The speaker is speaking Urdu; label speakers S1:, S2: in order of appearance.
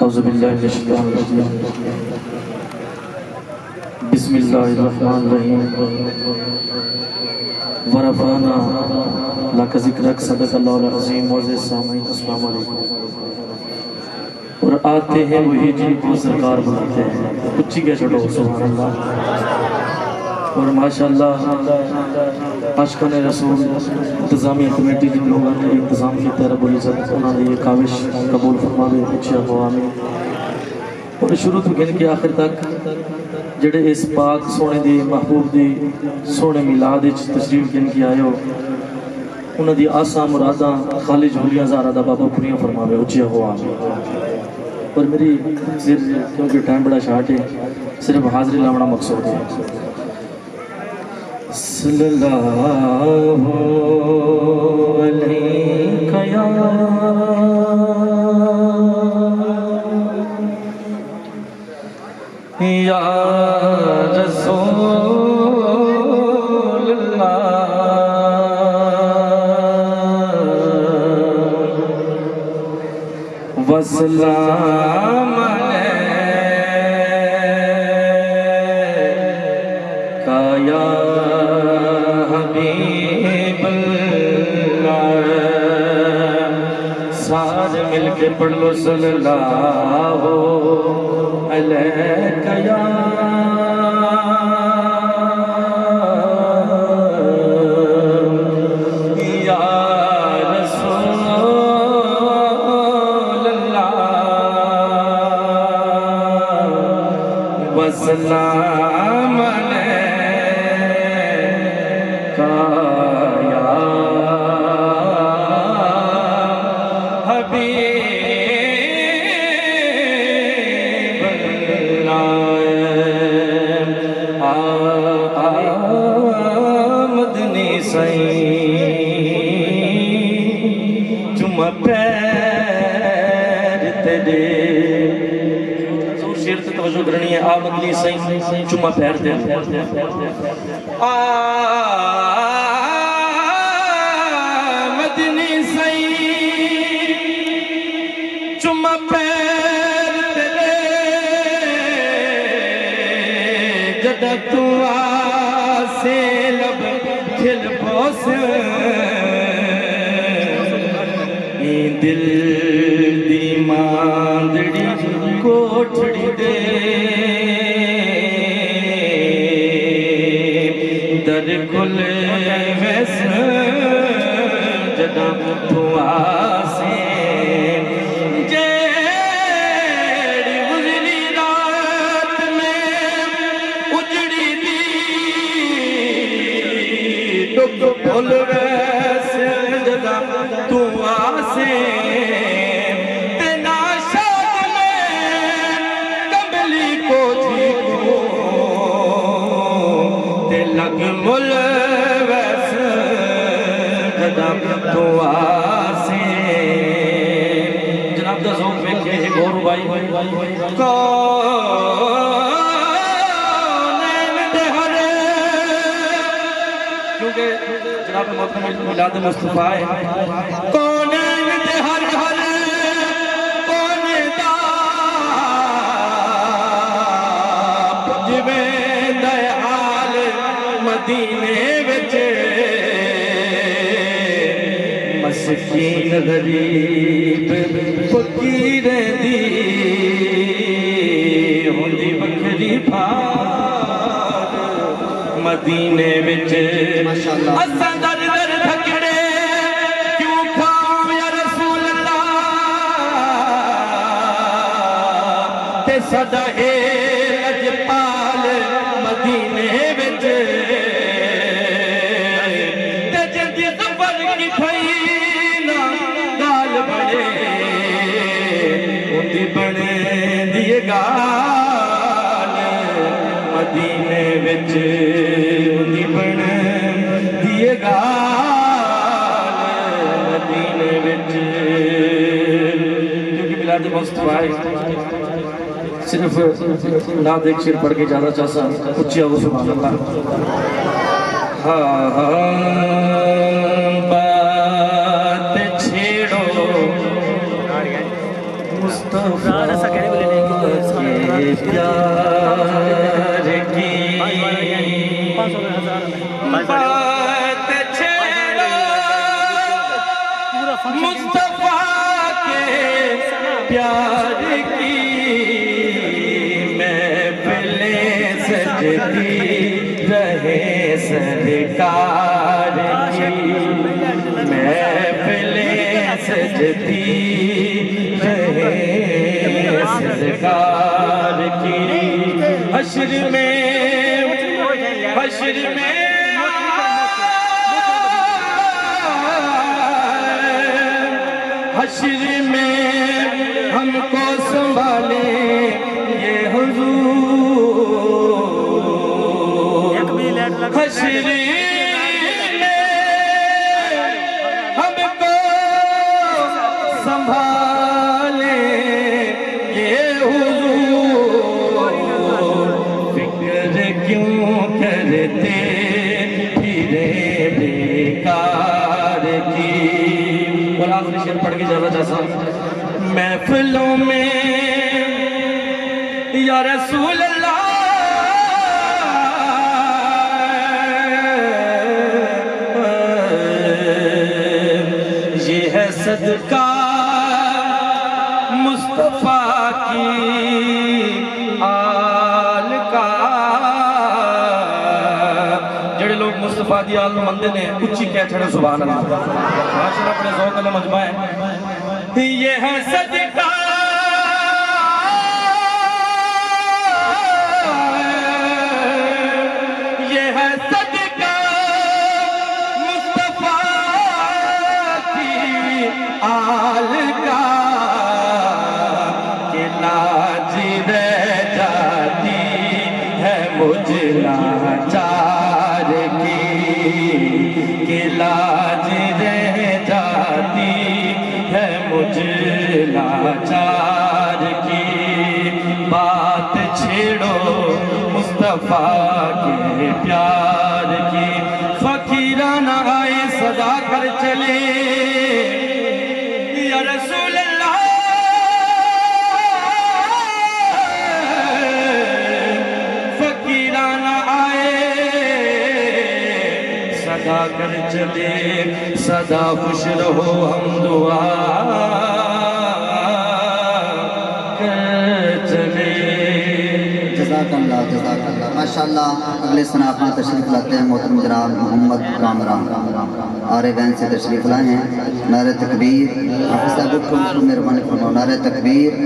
S1: اعوذ باللہ من الشیطان الرجیم بسم اللہ الرحمن الرحیم ورفعنا لک ذکرک صدق اللہ العظیم معزز سامعین السلام علیکم۔ اور آتے ہیں وہی جن کو سرکار بناتے ہیں، کچھ ہی کہہ چھوڑو سبحان اللہ۔ اور ماشاءاللہ عاشقان رسول انتظامیہ کمیٹی کی لوگوں نے انتظام کی رب العزت انہوں نے یہ کاوش قبول فرماوے، اچھا ہو آمین۔ اور شروع تو گن کے آخر تک جڑے اس پاک سونے دی محبوب دی سونے میلاد وچ تشریف گن کے آئے ہو، انہوں دی آساں مراداں خالی جھولیاں زہرا دا بابا پوریاں فرماوے، اچھا ہو آمین۔ اور میری صرف کیونکہ ٹائم بڑا شارٹ ہے، صرف حاضری لاؤنا مقصود ہے۔ صلی اللہ علیہ یا رسول اللہ وسلام علیکہ یا حبیب اللہ۔ سارے مل کے پڑھ لو صلی اللہ علیکہ یا رسول اللہ وسلام علیکہ یا حبیب مدنی سائیں چمہ پیر تیرے حضور شیر سے توجہ کرنی ہے۔ مدنی سائیں چمہ پیر تیرے مدنی سائیں چمہ پیر تیرے جدہ تو آسے لب کھل پوس دل دی ماندڑی کوٹھڑی دے در کل ویس جدہ تو آسے جیڑی گزری رات میں اجڑی دی ڈک بھول ویس جدہ تو آسے تینا شاد میں کمبلی کو جھی کو تے لگ مل ویس جدہ تو آسے۔ جناب دا ذوق ویکھے ایک اور بھائی کونین دے ہرے، کیونکہ جناب محترم میلاد مصطفیٰ ہے، کونین دے ہر ہر کونے دا پجویں دے حال مدینے وچ مسکین غریب فقیر دی ہوندی بکھری پھار مدینے وچ اساں در در تھکڑے کیوں کھاؤں یا رسول اللہ تے سدا اے لجپال مدینے وچ تے جدی ظفر کی تھئی نا گال بڑے اندی بنے دیے گال مدینے وچ اندی بنے دیے گال مدینے وچ۔ کیونکہ میلاد مصطفیٰ صرف ناد ایک شیر پڑھ کے جانا چاہتا اچھی ہو سبحان اللہ۔ مصطفیٰ کے پیار کی بات چھیڑو مصطفیٰ کے پیار کی محفلیں سجتی رہے سرکار کی محفلیں سجتی رہے سرکار کی حشر میں حشر میں ہم کو سنبھالے یہ حضور حشر میں ہم کو سنبھالے یہ حضور فکر کیوں کرتے پھرے بیکار کی اور آخری شعر پڑھ کے جانا چاہتا محفلوں میں یا رسول اللہ یہ ہے صدقہ مصطفیٰ کی آل کا جڑے لوگ مصطفیٰ دی آل مندے نے اچھی کہہ چھڑے سبحان اللہ ماشاءاللہ اپنے ذوق اللہ مجمع ہے یہ ہے صدقہ یہ ہے صدقہ مصطفیٰ کی آل کا کہ لاج رہ جاتی ہے مجھ لاچار کی کہ لاج رہ جاتی ہے مجھ لاچار کی بات چھیڑو مصطفیٰ کے پیار کی فقیرانہ آئے صدا کر چلے یا رسول اللہ فقیرانہ آئے صدا کر چلے صدا خوش رہو ہم دعا کر چلے
S2: جزاک اللہ ماشاءاللہ اگلے سناپنا تشریف لاتے ہیں محترم جناب محمد کامران آرے وین سے تشریف لائے ہیں نعرہ تکبیر حافظ صاحب کو مہربانی فرماؤ نعرہ تکبیر